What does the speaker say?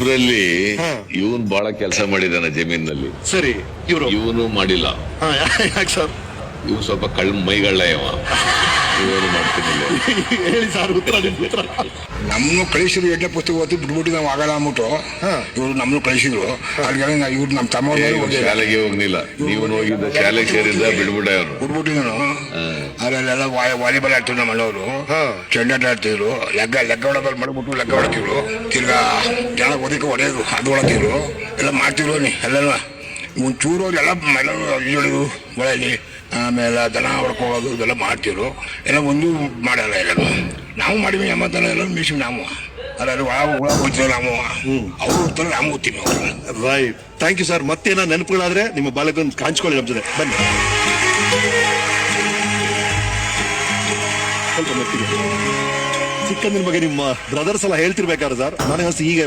ಊರಲ್ಲಿ ಇವನ್ ಬಹಳ ಕೆಲಸ ಮಾಡಿದಾನೆ ಜಮೀನಲ್ಲಿ. ಸರಿ, ಇವನು ಮಾಡಿಲ್ಲ. ಯಾಕೆ ಸರ್? ಇವ್ ಸ್ವಲ್ಪ ಮೈಗಳ್ಳ ಇವನು ಮಾಡ್ತಿರ್ಲಿಲ್ಲ. ಹೇಳಿ ಸರ್, ಉತ್ತರ ನಮ್ಮನ್ನು ಕಳಿಸಿದ್ರು. 8ನೇ ಪುಸ್ತಕ ಓದಿ ಬಿಟ್ಬಿಟ್ಟು ನಾವು ಆಗಲ್ಲ ಅಂದ್ಬಿಟ್ಟು ಇವ್ರು ನಮ್ಮನ್ನು ಕಳಿಸಿದ್ರು. ಹಾಗಾಗಿ ಇವ್ರು ನಮ್ಮ ತಮ್ಮ ಶಾಲೆಗೆ ಹೋಗ್ಲಿಲ್ಲ. ನೀವು ಹೋಗಿದ್ದ ಶಾಲೆಗೆ ಸೇರಿದ್ದ ಬಿಡ್ಬಿಟ್ಟ ಅವ್ರು ಬಿಟ್ಬಿಟ್ಟಿದ್ರು. ಅಲ್ಲೆಲ್ಲ ವಾಲಿಬಾಲ್ ಆಡ್ತಿದ್ರು ನಮ್ಮ ಅಣ್ಣವರು, ಚೆಂಡಾಟ ಆಡ್ತಿದ್ರು, ಲೆಕ್ಕ ಹೊಡೋದು ಮಾಡ್ಬಿಟ್ಟು ಲೆಕ್ಕ ಹೊಡ್ತಿದ್ರು. ತಿರ್ಗಾ ಜನ ಓದಕ್ಕೆ ಹೊಡೆಯೋದು ಅದು ಹೊಡತಿದ್ರು ಎಲ್ಲ ಮಾಡ್ತಿದ್ರು. ಎಲ್ಲ ಒಂಚೂರು ಎಲ್ಲ ಈಜೊಳದು ಮಳೆಯಲ್ಲಿ ಆಮೇಲೆ ದನ ಹೊಡ್ಕೊಳ್ಳೋದು ಇದೆಲ್ಲ ಮಾಡ್ತಿದ್ರು. ಎಲ್ಲ ಒಂದು ಮಾಡಲ್ಲ. ಎಲ್ಲ ನಾವು ಮಾಡಿವಿ. ನಮ್ಮ ದನ ಎಲ್ಲ ಮೀಸಿ ನಾವು ಅದ್ರಲ್ಲಿ ಒಳ ಹೋಗ್ತೀವಿ. ನಾವು ಅವ್ರು ಹೋಗ್ತಾರೆ, ನಾವು ಹೋಗ್ತೀವಿ. Right, thank you sir. ಮತ್ತೇನೋ ನೆನಪುಗಳಾದ್ರೆ ನಿಮ್ಮ ಬಾಲ್ಯವನ್ನು ಕಾಣಿಸ್ಕೊಳ್ಳಿ ನಮ್ಮ ಜೊತೆ ಬನ್ನಿ. ಸ್ವಲ್ಪ ಚಿಕ್ಕಂದಿನ ಬಗ್ಗೆ ನಿಮ್ಮ ಬ್ರದರ್ಸ್ ಎಲ್ಲ ಹೇಳ್ತಿರ್ಬೇಕಾದ್ರೆ ಸರ್, ನನಗೆ ಈಗ